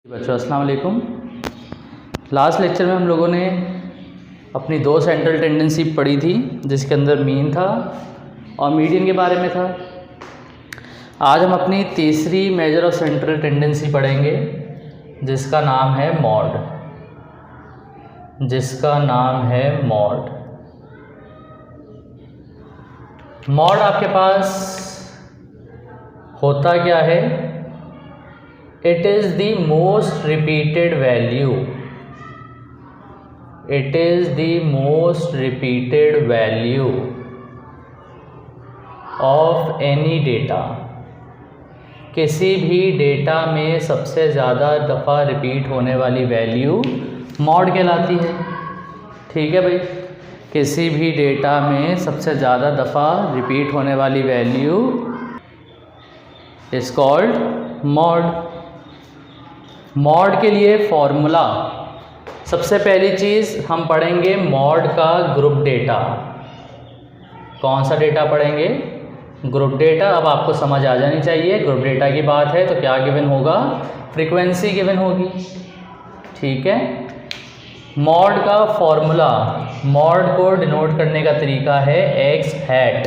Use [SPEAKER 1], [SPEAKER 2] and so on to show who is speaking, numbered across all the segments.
[SPEAKER 1] बच्चों अस्सलाम वालेकुम। लास्ट लेक्चर में हम लोगों ने अपनी दो सेंट्रल टेंडेंसी पढ़ी थी, जिसके अंदर मीन था और मीडियन के बारे में था। आज हम अपनी तीसरी मेजर ऑफ सेंट्रल टेंडेंसी पढ़ेंगे, जिसका नाम है मॉड। मॉड आपके पास होता क्या है? It is the most repeated value. It is the most repeated value of any data. किसी भी डेटा में सबसे ज़्यादा दफ़ा रिपीट होने वाली वैल्यू मॉड कहलाती है। ठीक है भाई, किसी भी डेटा में सबसे ज़्यादा दफ़ा रिपीट होने वाली value is called mod. Mod के लिए फॉर्मूला, सबसे पहली चीज़ हम पढ़ेंगे मॉड का ग्रुप डेटा। कौन सा डेटा पढ़ेंगे? Group data. अब आपको समझ आ जानी चाहिए, ग्रुप डेटा की बात है तो क्या गिवन होगा? फ्रीक्वेंसी गिवन होगी। ठीक है। मॉड का फॉर्मूला, मॉड को डिनोट करने का तरीका है एक्स हैट।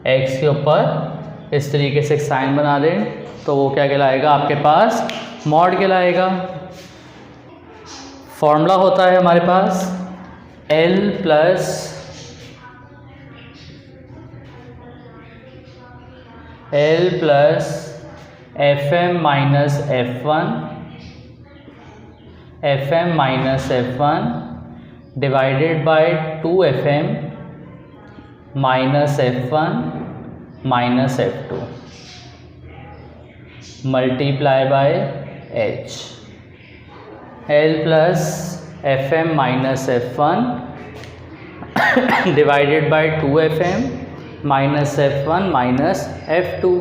[SPEAKER 1] एक्स के ऊपर इस तरीके से एक साइन बना दें तो वो क्या कहलाएगा? आपके पास मॉड कहलाएगा। फॉर्मूला होता है हमारे पास L plus FM minus F1 divided by 2FM minus F1 minus F2 multiply by H। L plus FM minus F1 divided by 2FM minus F1 minus F2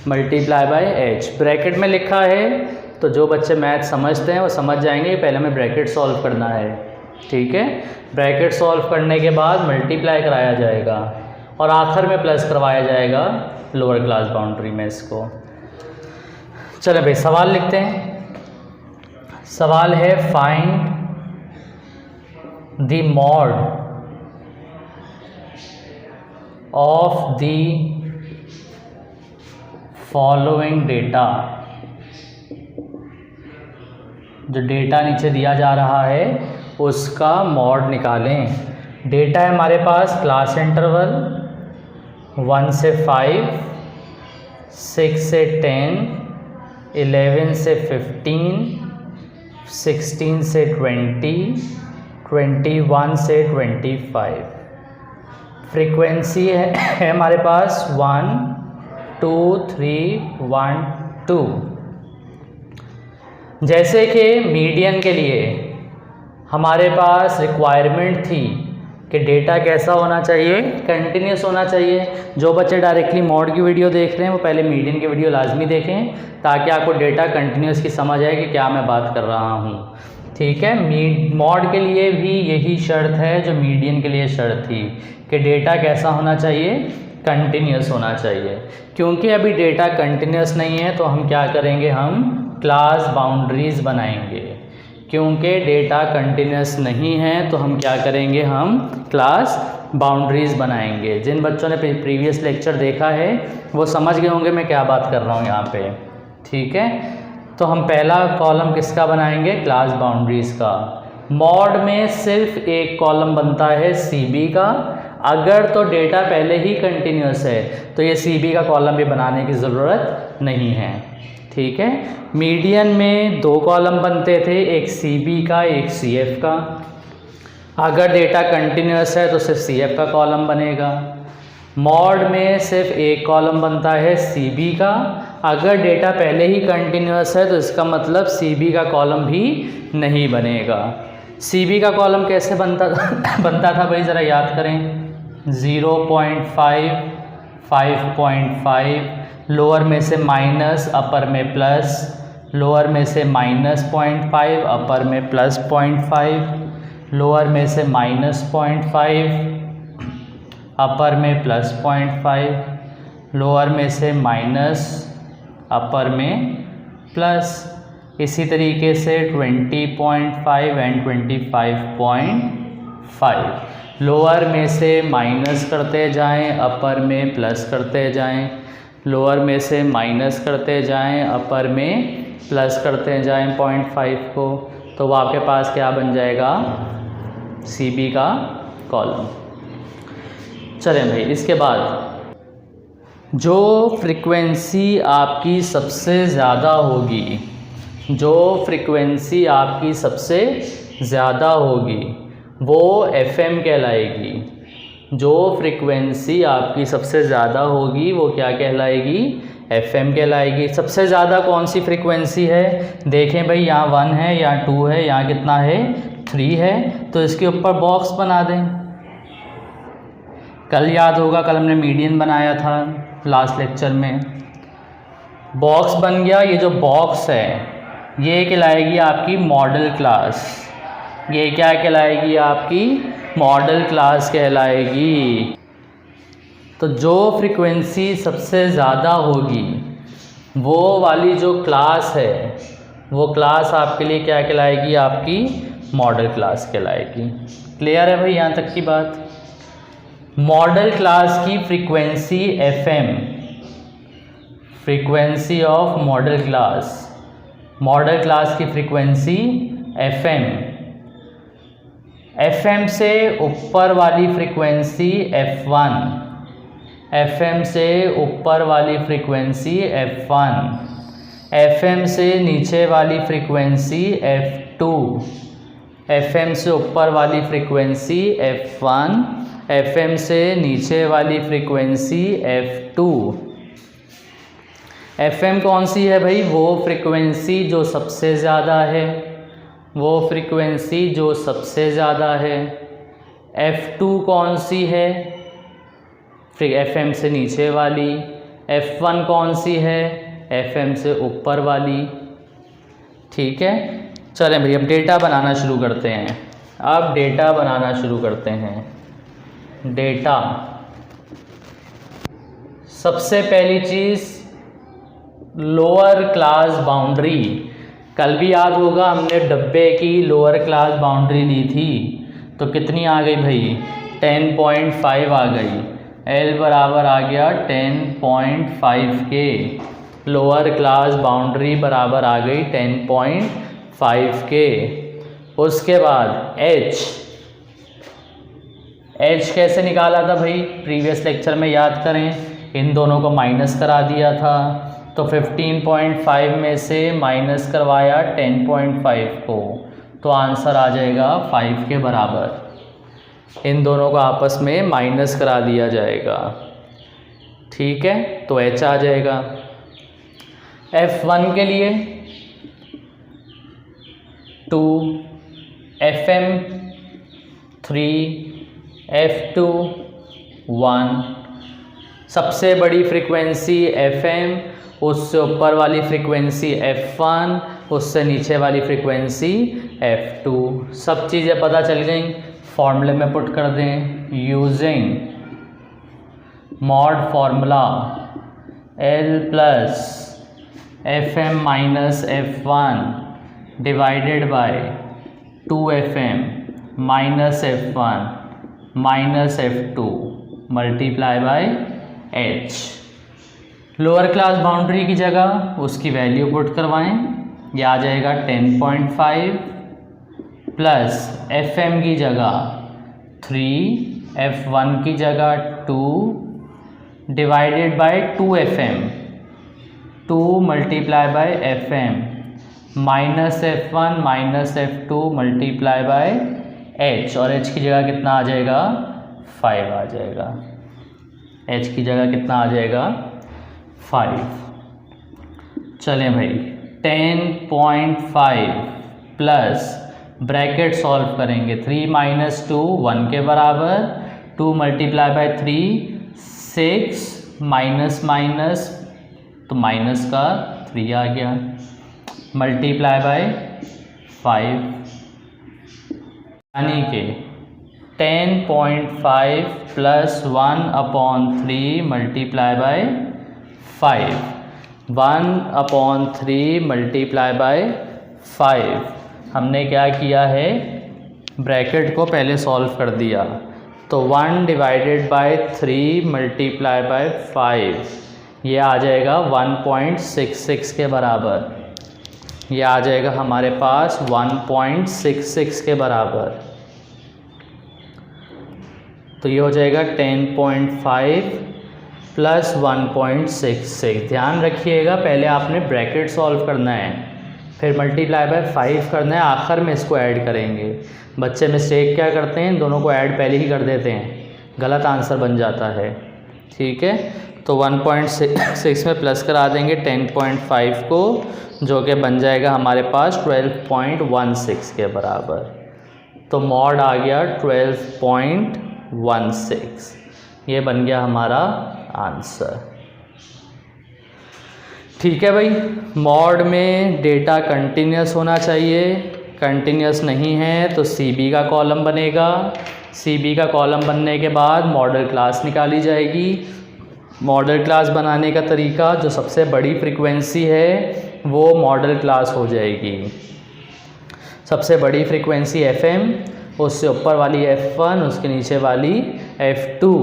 [SPEAKER 1] multiply by H। Bracket में लिखा है तो जो बच्चे math समझते हैं वो समझ जाएंगे। पहले हमें ब्रैकेट सॉल्व करना है। ठीक है। ब्रैकेट सॉल्व करने के बाद मल्टीप्लाई कराया जाएगा और आखिर में प्लस करवाया जाएगा लोअर क्लास बाउंड्री में इसको। चलो भाई सवाल लिखते हैं। सवाल है find the mod of the following data. जो डेटा नीचे दिया जा रहा है उसका मॉड निकालें। डेटा है हमारे पास क्लास इंटरवल 1 से 5, 6 से 10, 11 से 15, 16 से 20, 21 से 25। फ्रीक्वेंसी है हमारे पास 1 2 3 1 2। जैसे कि मीडियन के लिए हमारे पास रिक्वायरमेंट थी कि डेटा कैसा होना चाहिए? कंटिन्यूस होना चाहिए। जो बच्चे डायरेक्टली मॉड की वीडियो देख रहे हैं वो पहले मीडियन की वीडियो लाजमी देखें ताकि आपको डेटा कंटिन्यूस की समझ आए कि क्या मैं बात कर रहा हूँ। ठीक है। मॉड के लिए भी यही शर्त है जो मीडियन के लिए शर्त थी कि डेटा कैसा होना चाहिए? कंटिन्यूस होना चाहिए। क्योंकि अभी डेटा कंटिन्यूस नहीं है तो हम क्या करेंगे? हम क्लास बाउंड्रीज़ बनाएंगे। क्योंकि डेटा कंटिन्यूस नहीं है तो हम क्या करेंगे? हम क्लास बाउंड्रीज़ बनाएंगे। जिन बच्चों ने प्रीवियस लेक्चर देखा है वो समझ गए होंगे मैं क्या बात कर रहा हूँ यहाँ पे। ठीक है। तो हम पहला कॉलम किसका बनाएंगे? क्लास बाउंड्रीज़ का। मॉड में सिर्फ एक कॉलम बनता है CB का। अगर तो डेटा पहले ही कंटिन्यूस है तो ये CB का कॉलम भी बनाने की ज़रूरत नहीं है। ठीक है। मीडियन में दो कॉलम बनते थे, एक CB का एक CF का। अगर डेटा कंटिन्यूस है तो सिर्फ CF का कॉलम बनेगा। मॉड में सिर्फ एक कॉलम बनता है CB का। अगर डेटा पहले ही कंटिन्यूस है तो इसका मतलब CB का कॉलम भी नहीं बनेगा। CB का कॉलम कैसे बनता था भाई ज़रा याद करें। 0.5 5.5, लोअर में से माइनस, अपर में प्लस, लोअर में से -0.5, अपर में +0.5, लोअर में से -0.5, अपर में +0.5, लोअर में से माइनस, अपर में प्लस। इसी तरीके से 20.5 एंड 25.5। लोअर में से माइनस करते जाएं, अपर में प्लस करते जाएं, लोअर में से माइनस करते जाएं, अपर में प्लस करते जाएं 0.5 को, तो वो आपके पास क्या बन जाएगा, CB का कॉलम। चलें भाई, इसके बाद जो फ्रीक्वेंसी आपकी सबसे ज़्यादा होगी, जो फ्रीक्वेंसी आपकी सबसे ज़्यादा होगी वो FM कहलाएगी। जो फ्रीक्वेंसी आपकी सबसे ज़्यादा होगी वो क्या कहलाएगी, FM कहलाएगी। सबसे ज़्यादा कौन सी फ्रीक्वेंसी है, देखें भाई, यहाँ 1 है, यहाँ 2 है, यहाँ कितना है, 3 है, तो इसके ऊपर बॉक्स बना दें। कल याद होगा, कल हमने मीडियन बनाया था लास्ट लेक्चर में, बॉक्स बन गया। ये जो बॉक्स है ये कहलाएगी आपकी मॉडल क्लास। ये क्या कहलाएगी, आपकी मॉडल क्लास कहलाएगी। तो जो फ्रीक्वेंसी सबसे ज़्यादा होगी वो वाली जो क्लास है वो क्लास आपके लिए क्या कहलाएगी, आपकी मॉडल क्लास कहलाएगी। क्लियर है भाई यहाँ तक की बात। मॉडल क्लास की frequency FM, frequency of model class, model class की फ्रीक्वेंसी FM, FM से ऊपर वाली फ्रीक्वेंसी F1, FM से ऊपर वाली फ्रीक्वेंसी F1, FM से नीचे वाली फ्रीक्वेंसी F2, FM से ऊपर वाली फ्रीक्वेंसी F1, FM से नीचे वाली फ्रीक्वेंसी F2। FM कौन सी है भाई, वो फ्रीक्वेंसी जो सबसे ज़्यादा है, वो फ्रीक्वेंसी जो सबसे ज़्यादा है। F2 कौन सी है, फिर FM से नीचे वाली। F1 कौन सी है, FM से ऊपर वाली। ठीक है, चलें भाई अब डेटा बनाना शुरू करते हैं। अब डेटा बनाना शुरू करते हैं। डेटा, सबसे पहली चीज़ लोअर क्लास बाउंड्री। कल भी याद होगा हमने डब्बे की लोअर क्लास बाउंड्री ली थी, तो कितनी आ गई भाई, 10.5 आ गई। L बराबर आ गया 10.5 के। लोअर क्लास बाउंड्री बराबर आ गई 10.5 के। उसके बाद H कैसे निकाला था भाई, प्रीवियस लेक्चर में याद करें, इन दोनों को माइनस करा दिया था, तो 15.5 में से माइनस करवाया 10.5 को, तो आंसर आ जाएगा 5 के बराबर। इन दोनों को आपस में माइनस करा दिया जाएगा। ठीक है, तो H आ जाएगा। F1 के लिए 2, FM 3, F2 1। सबसे बड़ी फ्रीक्वेंसी FM, उससे ऊपर वाली फ्रीक्वेंसी F1, उससे नीचे वाली फ्रीक्वेंसी F2। सब चीज़ें पता चल गई, फॉर्मूले में पुट कर दें। Using mod formula L plus FM minus F1 divided by 2FM minus F1 minus F2 multiply by H। Lower class boundary की जगह उसकी वैल्यू पुट करवाएं, यह आ जाएगा 10.5 प्लस FM की जगह 3, F1 की जगह 2 divided by 2FM, 2 multiply by FM minus F1 minus F2 multiply by H, और H की जगह कितना आ जाएगा, 5 आ जाएगा। H की जगह कितना आ जाएगा, 5। चलें भाई, 10.5 प्लस ब्रैकेट सॉल्व करेंगे, 3 माइनस 2 1 के बराबर, 2 मल्टीप्लाई बाय 3 6 माइनस माइनस, तो माइनस का 3 आ गया, मल्टीप्लाई बाय 5, यानी कि 10.5 plus 1/3 multiply by 5, 1/3 multiply by 5। हमने क्या किया है, ब्रैकेट को पहले सॉल्व कर दिया, तो 1 डिवाइडेड बाय 3 मल्टीप्लाई बाय 5, ये आ जाएगा 1.66 के बराबर। ये आ जाएगा हमारे पास 1.66 के बराबर। तो ये हो जाएगा 10.5 प्लस 1.66। ध्यान रखिएगा पहले आपने ब्रैकेट सॉल्व करना है, फिर मल्टीप्लाई बाय 5 करना है, आखिर में इसको ऐड करेंगे। बच्चे मिस्टेक क्या करते हैं, दोनों को ऐड पहले ही कर देते हैं, गलत आंसर बन जाता है। ठीक है, तो 1.6 में प्लस करा देंगे 10.5 को, जो कि बन जाएगा हमारे पास 12.16 के बराबर। तो मॉड आ गया 12.16, ये बन गया हमारा आंसर। ठीक है भाई, मॉड में डेटा कंटिन्यूस होना चाहिए, कंटिन्यूस नहीं है तो CB का कॉलम बनेगा। CB का कॉलम बनने के बाद मॉडल क्लास निकाली जाएगी। मॉडल क्लास बनाने का तरीका, जो सबसे बड़ी फ्रीक्वेंसी है वो मॉडल क्लास हो जाएगी। सबसे बड़ी फ्रीक्वेंसी FM, उससे ऊपर वाली F1, उसके नीचे वाली F2।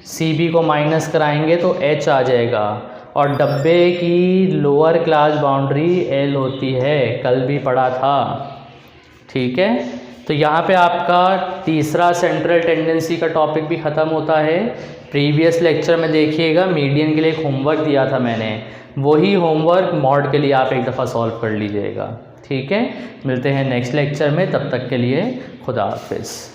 [SPEAKER 1] CB को माइनस कराएंगे तो H आ जाएगा, और डब्बे की लोअर क्लास बाउंड्री L होती है, कल भी पढ़ा था। ठीक है, तो यहाँ पे आपका तीसरा सेंट्रल टेंडेंसी का टॉपिक भी ख़त्म होता है। प्रीवियस लेक्चर में देखिएगा मीडियन के लिए एक होमवर्क दिया था मैंने, वही होमवर्क मॉड के लिए आप एक दफ़ा सॉल्व कर लीजिएगा। ठीक है, मिलते हैं नेक्स्ट लेक्चर में, तब तक के लिए खुदा हाफिज़।